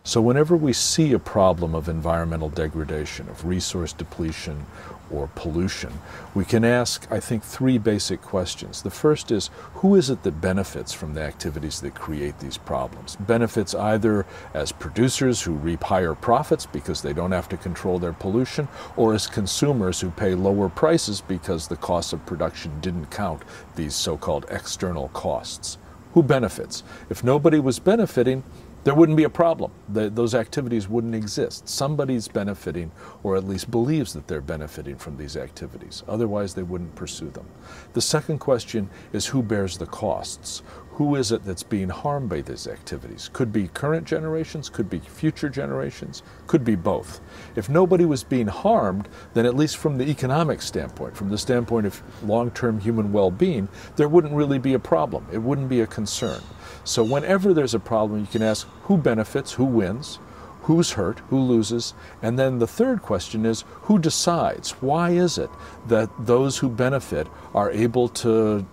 So whenever we see a problem of environmental degradation, of resource depletion or pollution, we can ask, I think, three basic questions. The first is, who is it that benefits from the activities that create these problems? Benefits either as producers who reap higher profits because they don't have to control their pollution, or as consumers who pay lower prices because the cost of production didn't count these so-called external costs. Who benefits? If nobody was benefiting, there wouldn't be a problem. Those activities wouldn't exist. Somebody's benefiting, or at least believes that they're benefiting from these activities. Otherwise, they wouldn't pursue them. The second question is, who bears the costs? Who is it that's being harmed by these activities? Could be current generations, could be future generations, could be both. If nobody was being harmed, then at least from the economic standpoint, from the standpoint of long-term human well-being, there wouldn't really be a problem. It wouldn't be a concern. So whenever there's a problem, you can ask who benefits, who wins, who's hurt, who loses, and then the third question is who decides? Why is it that those who benefit are able to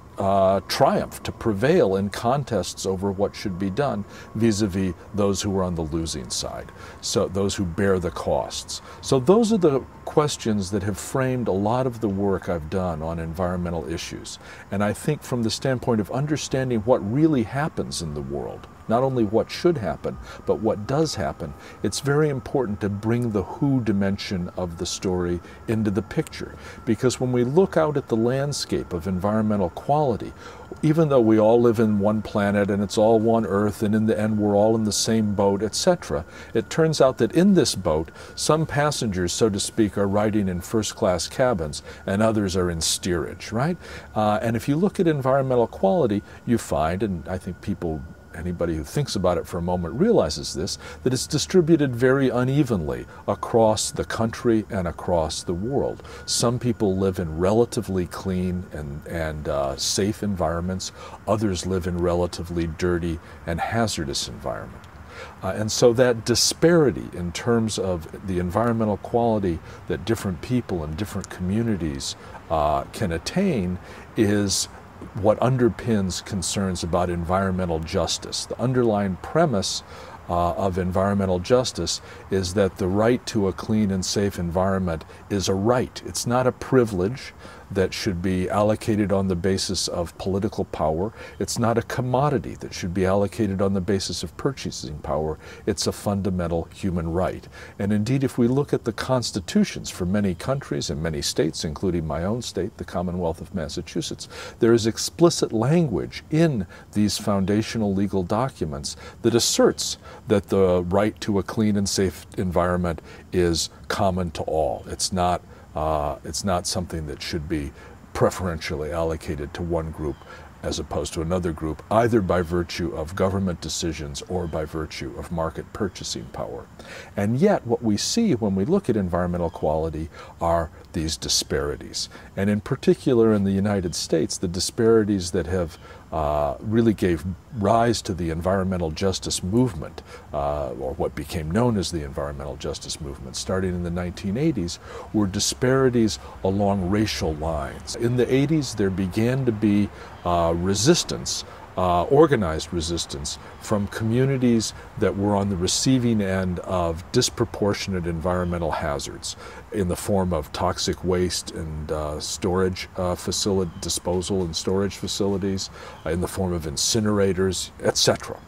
triumph, to prevail in contests over what should be done vis-a-vis those who are on the losing side, so those who bear the costs. So those are the questions that have framed a lot of the work I've done on environmental issues. And I think from the standpoint of understanding what really happens in the world, not only what should happen, but what does happen, it's very important to bring the who dimension of the story into the picture. Because when we look out at the landscape of environmental quality, even though we all live in one planet and it's all one Earth and in the end we're all in the same boat, etc., it turns out that in this boat, some passengers, so to speak, are riding in first-class cabins and others are in steerage, right? And if you look at environmental quality, you find, and I think anybody who thinks about it for a moment realizes this, that it's distributed very unevenly across the country and across the world. Some people live in relatively clean and safe environments. Others live in relatively dirty and hazardous environments. And so that disparity in terms of the environmental quality that different people and different communities can attain is what underpins concerns about environmental justice. The underlying premise of environmental justice is that the right to a clean and safe environment is a right. It's not a privilege that should be allocated on the basis of political power. It's not a commodity that should be allocated on the basis of purchasing power. It's a fundamental human right. And indeed, if we look at the constitutions for many countries and many states, including my own state, the Commonwealth of Massachusetts, there is explicit language in these foundational legal documents that asserts that the right to a clean and safe environment is common to all. It's not something that should be preferentially allocated to one group as opposed to another group, either by virtue of government decisions or by virtue of market purchasing power. And yet what we see when we look at environmental quality are these disparities. And in particular in the United States, the disparities that have really gave rise to the environmental justice movement, or what became known as the environmental justice movement, starting in the 1980s, were disparities along racial lines. In the 80s, there began to be resistance, organized resistance from communities that were on the receiving end of disproportionate environmental hazards in the form of toxic waste and storage disposal and storage facilities, in the form of incinerators, etc.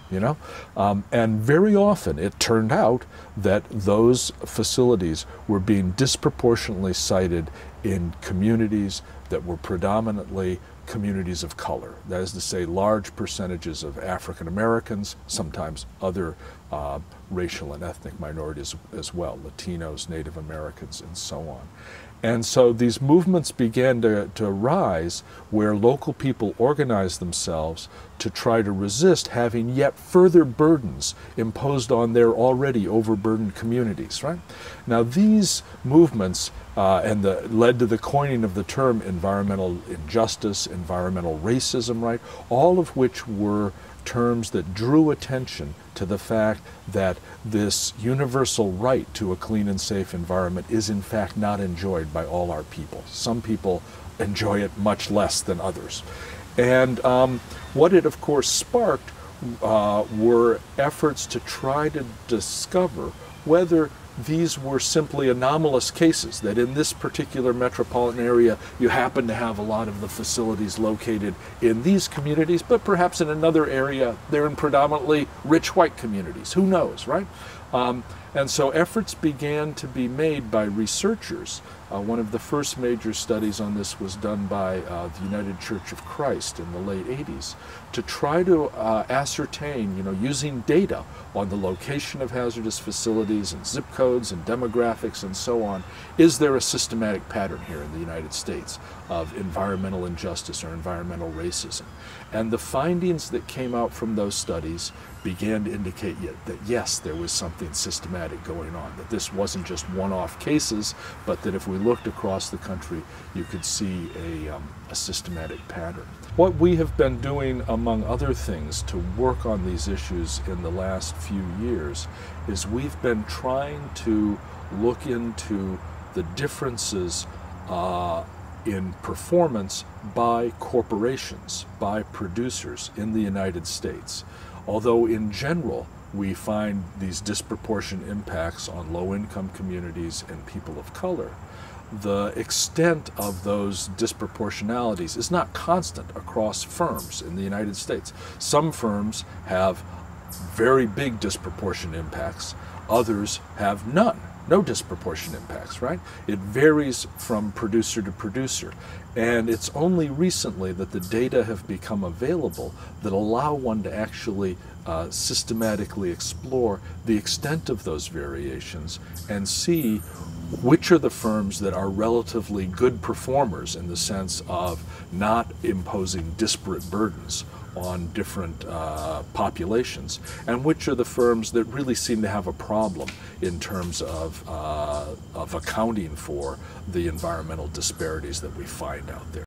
And very often it turned out that those facilities were being disproportionately sited in communities that were predominantly communities of color. That is to say, large percentages of African Americans, sometimes other racial and ethnic minorities as well, Latinos, Native Americans, and so on. And so these movements began to rise where local people organized themselves to try to resist having yet further burdens imposed on their already overburdened communities, right? Now these movements led to the coining of the term environmental injustice, environmental racism, right? All of which were terms that drew attention to the fact that this universal right to a clean and safe environment is in fact not enjoyed by all our people. Some people enjoy it much less than others. And what it of course sparked were efforts to try to discover whether these were simply anomalous cases, that in this particular metropolitan area you happen to have a lot of the facilities located in these communities, but perhaps in another area they're in predominantly rich white communities. Who knows, right? And so efforts began to be made by researchers. One of the first major studies on this was done by the United Church of Christ in the late 80s to try to ascertain, using data on the location of hazardous facilities and zip codes and demographics and so on, is there a systematic pattern here in the United States of environmental injustice or environmental racism? And the findings that came out from those studies began to indicate that yes, there was something systematic going on, that this wasn't just one-off cases, but that if we looked across the country, you could see a systematic pattern. What we have been doing, among other things, to work on these issues in the last few years is we've been trying to look into the differences in performance by corporations, by producers in the United States. Although in general we find these disproportionate impacts on low-income communities and people of color, the extent of those disproportionalities is not constant across firms in the United States. Some firms have very big disproportionate impacts, others have none. No disproportionate impacts, right? It varies from producer to producer. And it's only recently that the data have become available that allow one to actually systematically explore the extent of those variations and see which are the firms that are relatively good performers in the sense of not imposing disparate burdens on different populations, and which are the firms that really seem to have a problem in terms of accounting for the environmental disparities that we find out there.